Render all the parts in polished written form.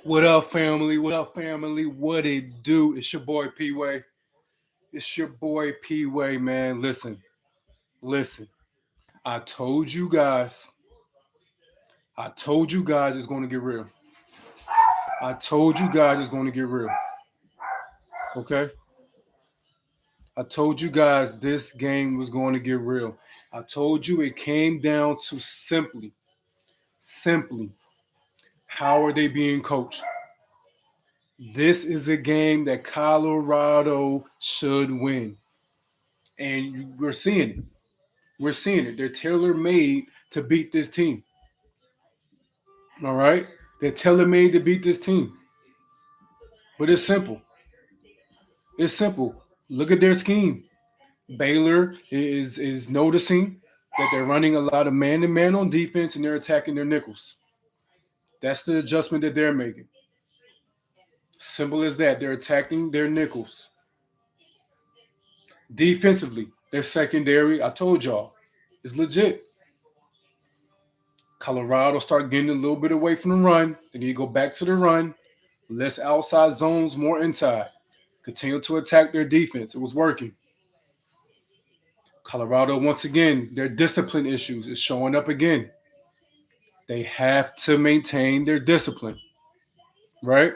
What up, family? What up, family? What it do? It's your boy P Way. It's your boy P Way, man. Listen. I told you guys. I told you guys it's going to get real. I told you guys it's going to get real. Okay. I told you guys this game was going to get real. I told you it came down to simply, how are they being coached? This is a game that Colorado should win, and we're seeing it. We're seeing it. They're tailor made to beat this team. All right? They're tailor made to beat this team. But it's simple. It's simple. Look at their scheme. Baylor is noticing that they're running a lot of man to man on defense and they're attacking their nickels. That's the adjustment that they're making. Simple as that. They're attacking their nickels. Defensively, their secondary, I told y'all, is legit. Colorado start getting a little bit away from the run. They need to go back to the run. Less outside zones, more inside. Continue to attack their defense. It was working. Colorado, once again, their discipline issues is showing up again. They have to maintain their discipline, right?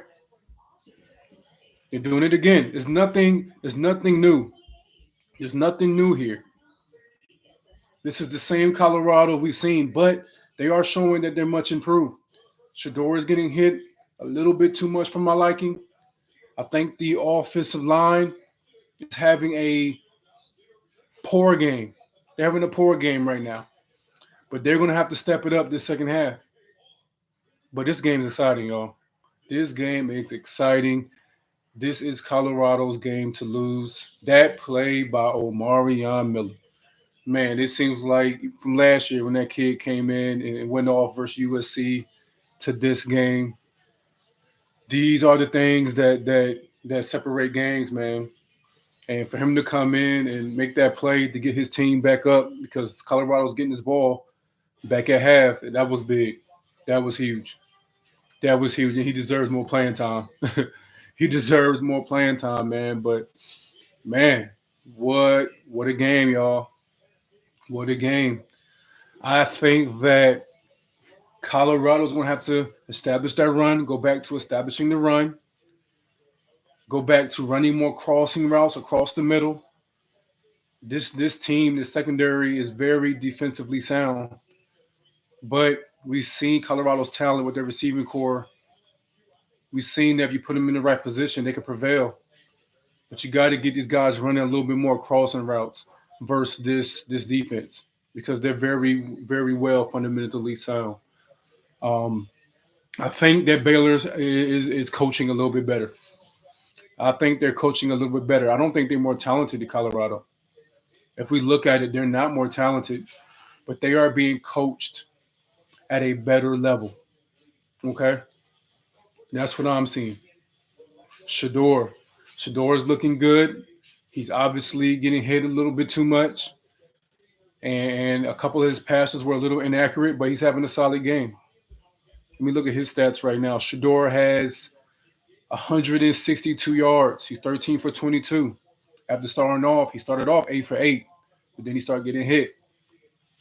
They're doing it again. It's nothing new. There's nothing new here. This is the same Colorado we've seen, but they are showing that they're much improved. Shador is getting hit a little bit too much for my liking. I think the offensive line is having a poor game. They're having a poor game right now. But they're going to have to step it up this second half. But this game is exciting, y'all. This game is exciting. This is Colorado's game to lose. That play by Omarion Miller. Man, it seems like from last year when that kid came in and went off versus USC to this game, these are the things that separate games, man. And for him to come in and make that play to get his team back up because Colorado's getting this ball back at half, that was big. That was huge. That was huge. And he deserves more playing time. He deserves more playing time, man. But man, what a game, y'all. What a game. I think that Colorado's gonna have to establish that run, go back to establishing the run, go back to running more crossing routes across the middle. This team, the secondary, is very defensively sound. But we've seen Colorado's talent with their receiving core. We've seen that if you put them in the right position, they can prevail. But you got to get these guys running a little bit more crossing routes versus this defense because they're very well fundamentally sound. Um, I think that Baylor's is coaching a little bit better. I think they're coaching a little bit better. I don't think they're more talented than Colorado. If we look at it, they're not more talented, but they are being coached at a better level. Okay, that's what I'm seeing. Shador, Shador is looking good. He's obviously getting hit a little bit too much, and a couple of his passes were a little inaccurate, but he's having a solid game. Let me look at his stats right now. Shador has 162 yards. He's 13 for 22. After starting off, he started off 8 for 8, but then he started getting hit.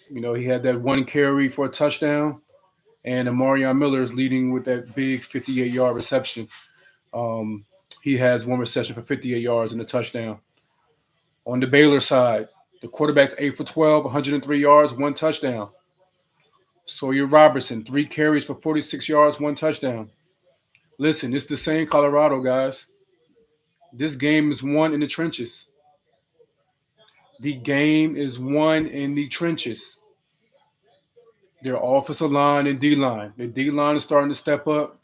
He had that one carry for a touchdown, and Amarion Miller is leading with that big 58-yard reception. Um, he has one reception for 58 yards and a touchdown. On the Baylor side, the quarterback's 8 for 12, 103 yards, one touchdown. Sawyer Robertson, 3 carries for 46 yards, one touchdown. Listen, it's the same Colorado, guys. This game is won in the trenches. The game is won in the trenches. Their offensive line and D line. Their D line is starting to step up.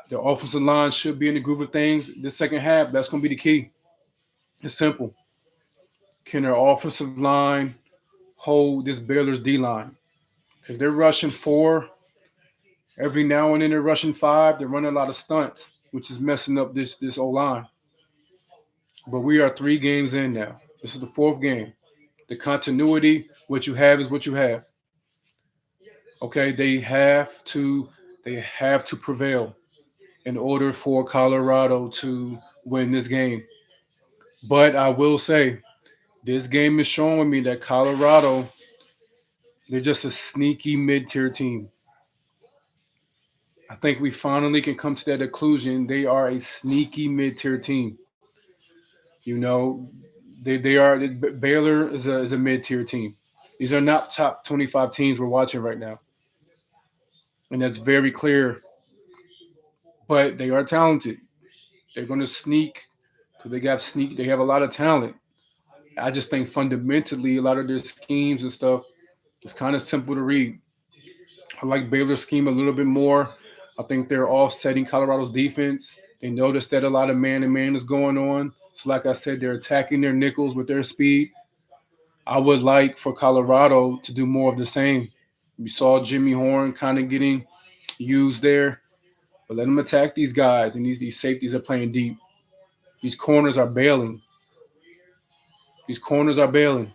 Their offensive line should be in the groove of things. This second half, that's going to be the key. It's simple. Can their offensive line hold this Baylor's D line? Because they're rushing four. Every now and then they're rushing five. They're running a lot of stunts, which is messing up this O line. But we are 3 games in now. This is the 4th game. The continuity, what you have is what you have. Okay, they have to prevail. in order for Colorado to win this game. But I will say, this game is showing me that Colorado, they're just a sneaky mid tier team. I think we finally can come to that conclusion. They are a sneaky mid tier team. You know, they are Baylor is a mid tier team. These are not top 25 teams we're watching right now, and that's very clear. But they are talented. They're going to sneak because they got sneak. They have a lot of talent. I just think fundamentally, a lot of their schemes and stuff is kind of simple to read. I like Baylor's scheme a little bit more. I think they're offsetting Colorado's defense. They noticed that a lot of man to man is going on. So, like I said, they're attacking their nickels with their speed. I would like for Colorado to do more of the same. We saw Jimmy Horn kind of getting used there, but let them attack these guys. And these safeties are playing deep. These corners are bailing. These corners are bailing.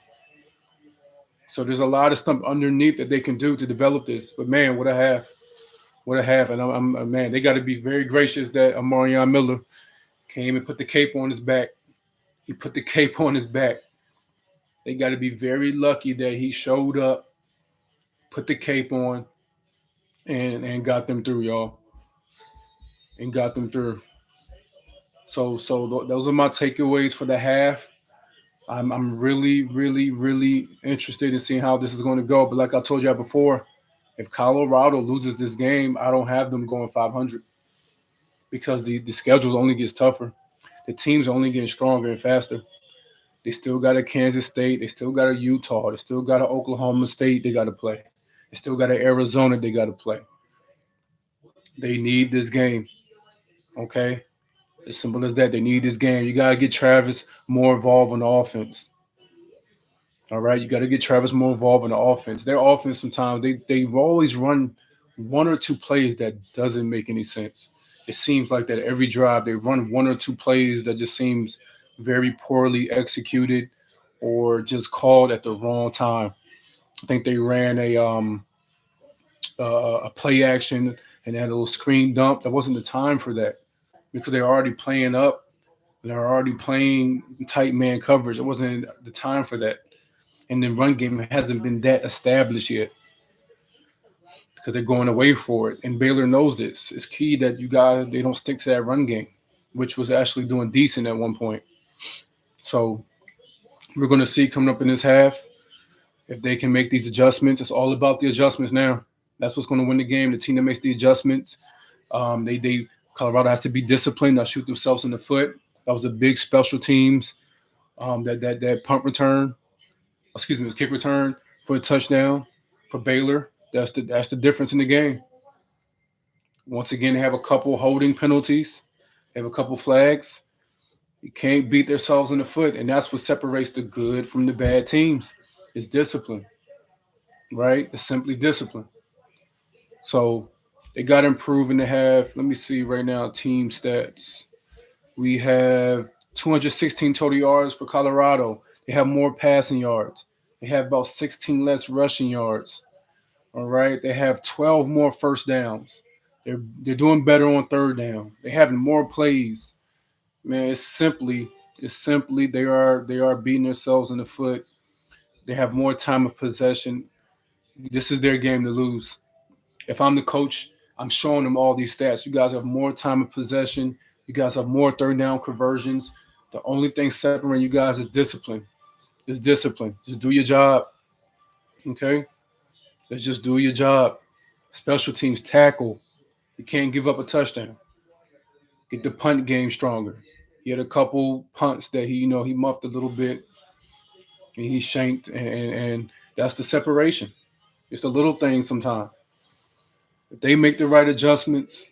So there's a lot of stuff underneath that they can do to develop this. But man, what a half. What a half. And man, they got to be very gracious that Amarion Miller came and put the cape on his back. He put the cape on his back. They got to be very lucky that he showed up, put the cape on, and got them through, y'all. And got them through. So those are my takeaways for the half. I'm really, really, really interested in seeing how this is going to go. But like I told you before, if Colorado loses this game, I don't have them going 500 because the schedule only gets tougher. The team's only getting stronger and faster. They still got a Kansas State. They still got a Utah. They still got an Oklahoma State they got to play. They still got an Arizona they got to play. They need this game. Okay? As simple as that. They need this game. You got to get Travis more involved in the offense. All right? You got to get Travis more involved in the offense. Their offense sometimes, they always run one or two plays that doesn't make any sense. It seems like that every drive they run one or two plays that just seems very poorly executed or just called at the wrong time. I think they ran a play action and had a little screen dump. That wasn't the time for that because they're already playing up. They're already playing tight man coverage. It wasn't the time for that. And the run game hasn't been that established yet because they're going away for it. And Baylor knows this. It's key that you guys they don't stick to that run game, which was actually doing decent at one point. So we're going to see coming up in this half if they can make these adjustments. It's all about the adjustments now. That's what's going to win the game. The team that makes the adjustments. They Colorado has to be disciplined, not shoot themselves in the foot. That was a big special teams. That punt return, excuse me, it was kick return for a touchdown for Baylor. That's the difference in the game. Once again, they have a couple holding penalties. They have a couple flags. You can't beat themselves in the foot, and that's what separates the good from the bad teams. It's discipline, right? It's simply discipline. So they got to improve in the half. Let me see right now team stats. We have 216 total yards for Colorado. They have more passing yards. They have about 16 less rushing yards. All right. They have 12 more first downs. They're doing better on third down. They're having more plays. Man, it's simply they are beating themselves in the foot. They have more time of possession. This is their game to lose. If I'm the coach, I'm showing them all these stats. You guys have more time of possession. You guys have more third down conversions. The only thing separating you guys is discipline. It's discipline. Just do your job. Okay? Let's just do your job. Special teams tackle. You can't give up a touchdown. Get the punt game stronger. He had a couple punts that he muffed a little bit and he shanked and that's the separation. It's the little things sometimes. If they make the right adjustments,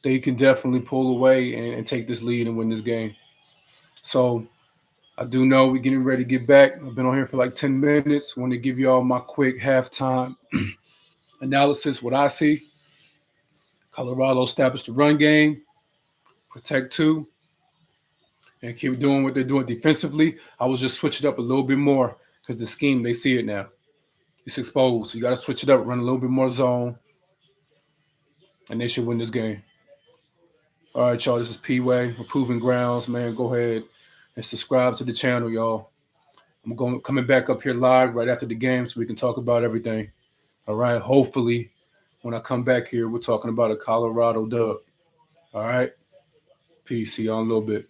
they can definitely pull away and take this lead and win this game. So I do know we're getting ready to get back. I've been on here for like 10 minutes. I want to give you all my quick halftime analysis. What I see, Colorado established the run game, protect two, and keep doing what they're doing defensively. I was just switch it up a little bit more because the scheme, they see it now. It's exposed. So you got to switch it up, run a little bit more zone, and they should win this game. All right, y'all. This is P Way, Proving Grounds, man. Go ahead and subscribe to the channel, y'all. I'm going coming back up here live right after the game so we can talk about everything. All right. Hopefully, when I come back here, we're talking about a Colorado dub. All right. Peace. See y'all in a little bit.